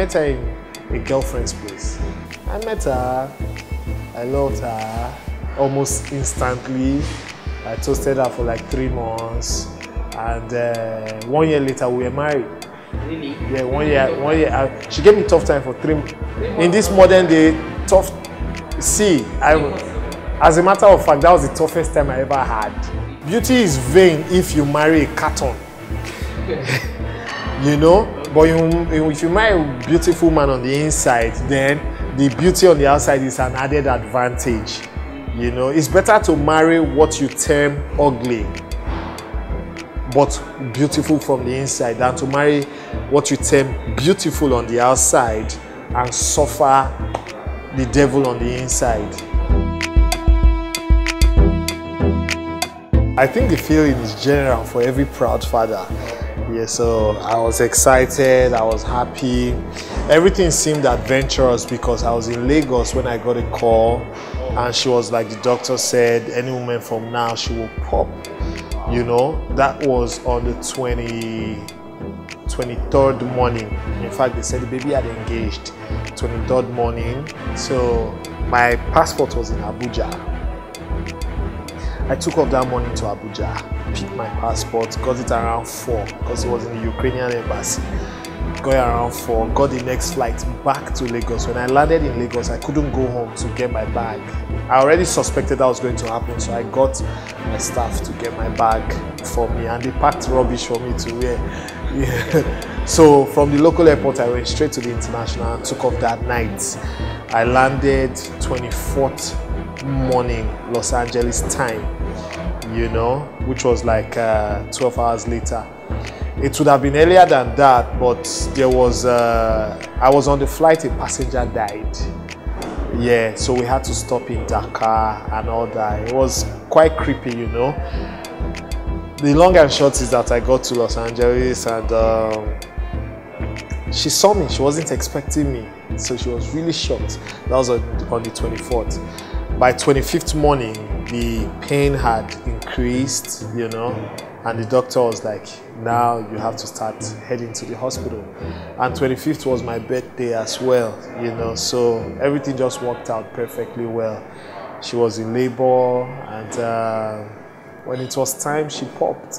met her in a girlfriend's place. I met her, I loved her almost instantly. I toasted her for like 3 months, and 1 year later we were married. Really? Yeah, 1 year. She gave me a tough time for 3 months. In this modern day, tough. See, as a matter of fact, that was the toughest time I ever had. Beauty is vain if you marry a carton. You know, but if you marry a beautiful man on the inside, then the beauty on the outside is an added advantage. You know, it's better to marry what you term ugly but beautiful from the inside than to marry what you term beautiful on the outside and suffer the devil on the inside. I think the feeling is general for every proud father. Yeah, so I was excited, I was happy. Everything seemed adventurous because I was in Lagos when I got a call, and she was like, the doctor said, any moment from now she will pop. You know, that was on the 23rd morning. In fact, they said the baby had engaged 23rd morning. So my passport was in Abuja. I took off that morning to Abuja, picked my passport, got it around 4 because it was in the Ukrainian embassy. Got it around 4, got the next flight back to Lagos. When I landed in Lagos, I couldn't go home to get my bag. I already suspected that was going to happen, so I got my staff to get my bag for me, and they packed rubbish for me to wear. Yeah. So from the local airport, I went straight to the international and took off that night. I landed 24th morning, Los Angeles time, you know, which was like 12 hours later. It would have been earlier than that, but there was, I was on the flight, a passenger died. Yeah, so we had to stop in Dakar and all that. It was quite creepy, you know. The long and short is that I got to Los Angeles, and she saw me. She wasn't expecting me, so she was really shocked. That was on the 24th. By 25th morning, the pain had increased, you know, and the doctor was like, now you have to start heading to the hospital. And 25th was my birthday as well, you know, so everything just worked out perfectly well. She was in labor, and when it was time, she popped.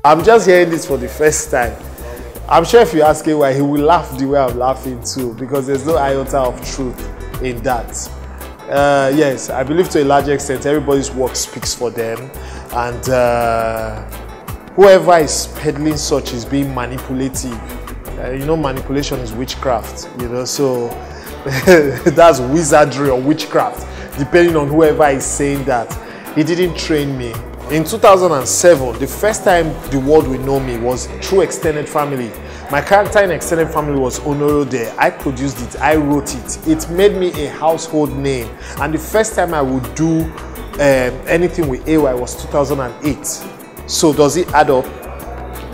I'm just hearing this for the first time. I'm sure if you ask him why, he will laugh the way I'm laughing too, because there's no iota of truth in that. Yes, I believe to a large extent everybody's work speaks for them, and whoever is peddling such is being manipulative. You know, manipulation is witchcraft, you know, so that's wizardry or witchcraft, depending on whoever is saying that. He didn't train me. In 2007, the first time the world will know me was through extended family. My character in extended family was Honorode. I produced it, I wrote it. It made me a household name. And the first time I would do anything with AY was 2008. So does it add up?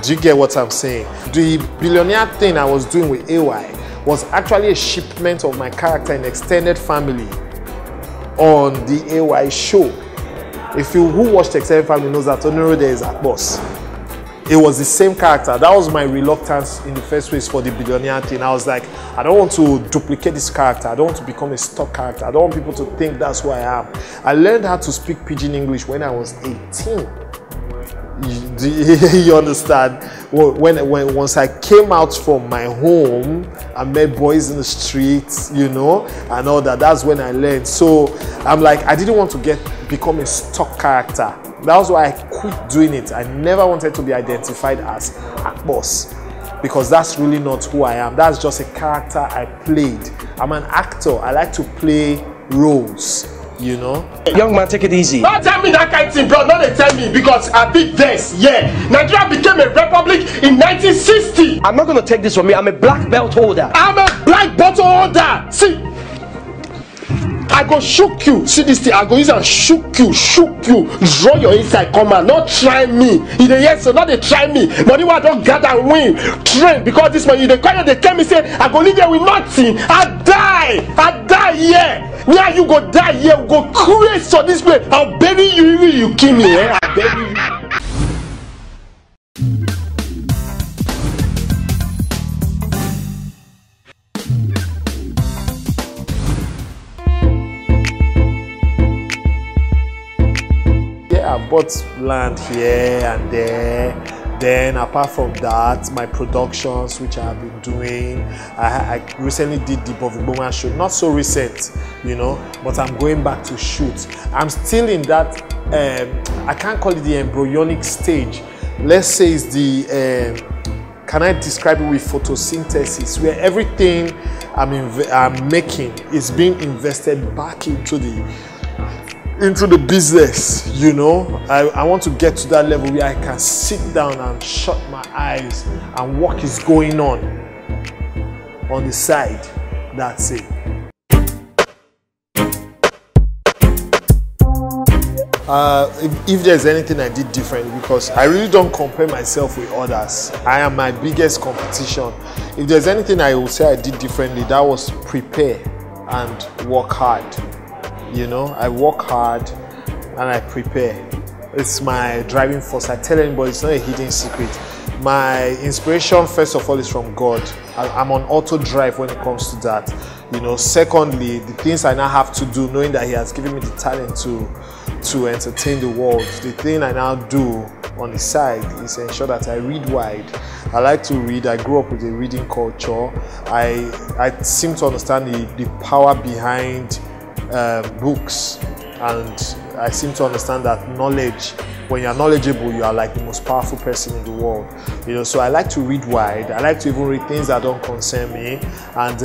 Do you get what I'm saying? The billionaire thing I was doing with AY was actually a shipment of my character in extended family on the AY show. If you who watched Extended Family knows that Honorode is a boss. It was the same character. That was my reluctance in the first place for the billionaire thing. I was like, I don't want to duplicate this character. I don't want to become a stock character. I don't want people to think that's who I am. I learned how to speak Pidgin English when I was 18. You understand? Once I came out from my home, I met boys in the streets, you know, and all that. That's when I learned. So I'm like, I didn't want to become a stock character. That was why I quit doing it. I never wanted to be identified as a boss, because that's really not who I am. That's just a character I played. I'm an actor. I like to play roles. You know? Young man, take it easy. Don't tell me that kind of thing, bro. Don't they tell me, because I beat this. Yeah. Nigeria became a republic in 1960. I'm not going to take this from me. I'm a black belt holder. I'm a black belt holder. See, I go shook you. See this thing, I go use and shook you. Draw your inside, come on, not try me. You dey hear, so not they try me. Money why I don't gather and win. Train, because this money, they tell me, say, I go live here with nothing. I die here. Yeah, you go die here, we go crazy on this place. I'll bury you even you kill me, eh? I'll bury you. Yeah, I bought land here and there. Then apart from that, my productions, which I have been doing, I recently did the Bovi show. Not so recent, you know, but I'm going back to shoot. I'm still in that, I can't call it the embryonic stage. Let's say it's the, can I describe it with photosynthesis, where everything I'm making is being invested back into the business, you know. I want to get to that level where I can sit down and shut my eyes and what is going on the side. That's it. If there's anything I did differently, because I really don't compare myself with others. I am my biggest competition. If there's anything I will say I did differently, that was prepare and work hard. You know, I work hard and I prepare. It's my driving force. I tell anybody, it's not a hidden secret. My inspiration, first of all, is from God. I'm on auto drive when it comes to that. You know, secondly, the things I now have to do, knowing that He has given me the talent to entertain the world, the thing I now do on the side is ensure that I read wide. I like to read. I grew up with a reading culture. I seem to understand the power behind books, and I seem to understand that knowledge, when you're knowledgeable, you are like the most powerful person in the world, you know. So I like to read wide. I like to even read things that don't concern me, and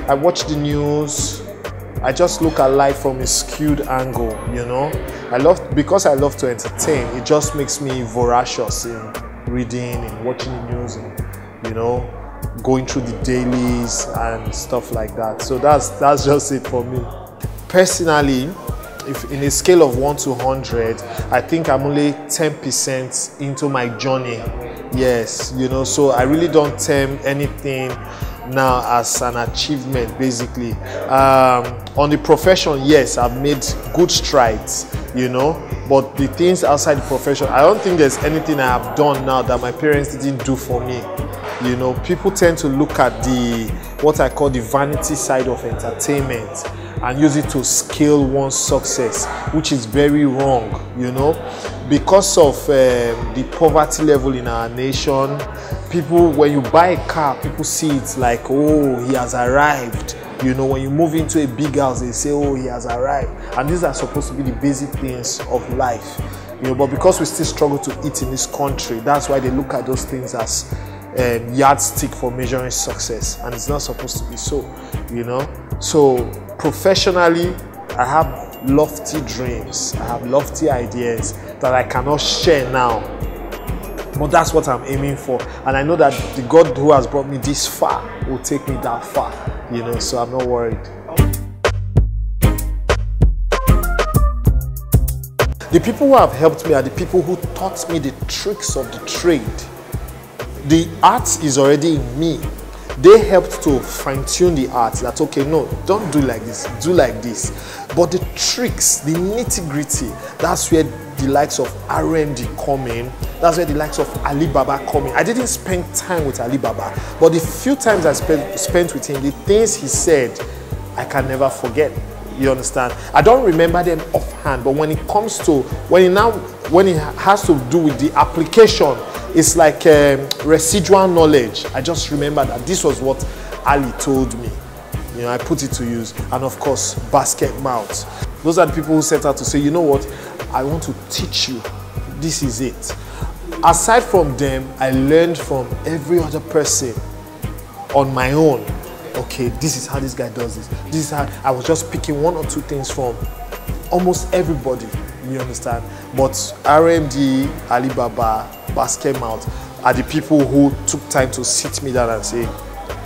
I watch the news. I just look at life from a skewed angle, you know. Because I love to entertain, it just makes me voracious in reading and watching the news, and, you know, going through the dailies and stuff like that. So that's just it for me. Personally, if in a scale of 1 to 100, I think I'm only 10% into my journey. Yes, you know, so I really don't term anything now as an achievement, basically. On the profession, yes, I've made good strides, you know, but the things outside the profession, I don't think there's anything I have done now that my parents didn't do for me. You know, people tend to look at what I call the vanity side of entertainment and use it to scale one's success, which is very wrong, you know. Because of the poverty level in our nation, people, when you buy a car, people see it like, oh, he has arrived. You know, when you move into a big house, they say, oh, he has arrived. And these are supposed to be the basic things of life, you know. But because we still struggle to eat in this country, that's why they look at those things as yardstick for measuring success, and it's not supposed to be so, you know. So professionally, I have lofty dreams, I have lofty ideas that I cannot share now, but that's what I'm aiming for, and I know that the God who has brought me this far will take me that far, you know, so I'm not worried. The people who have helped me are the people who taught me the tricks of the trade. The art is already in me. They helped to fine-tune the art, that, okay, no, don't do like this, do like this. But the tricks, the nitty-gritty, that's where the likes of R&D come in. That's where the likes of Alibaba come in. I didn't spend time with Alibaba, but the few times I spent with him, the things he said, I can never forget. You understand? I don't remember them offhand, but when it comes to, when it has to do with the application, it's like residual knowledge. I just remember that this was what Ali told me. You know, I put it to use. And of course, basket mouths. Those are the people who set out to say, you know what, I want to teach you. This is it. Aside from them, I learned from every other person on my own. Okay, this is how this guy does this. This is how I was just picking one or two things from almost everybody. You understand? But R&D, Alibaba, basket mouth are the people who took time to sit me down and say,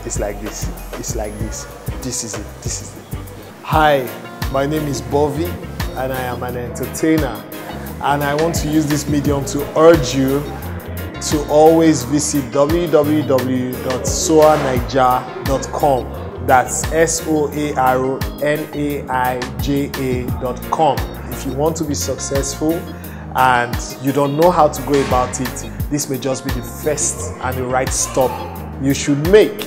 it's like this, it's like this, this is it, this is it. Hi, My name is Bovi and I am an entertainer, and I want to use this medium to urge you to always visit www.soarnaija.com. That's SOARNAIJA.com. If you want to be successful and you don't know how to go about it, this may just be the first and the right stop you should make.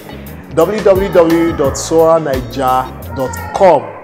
www.soarnaija.com.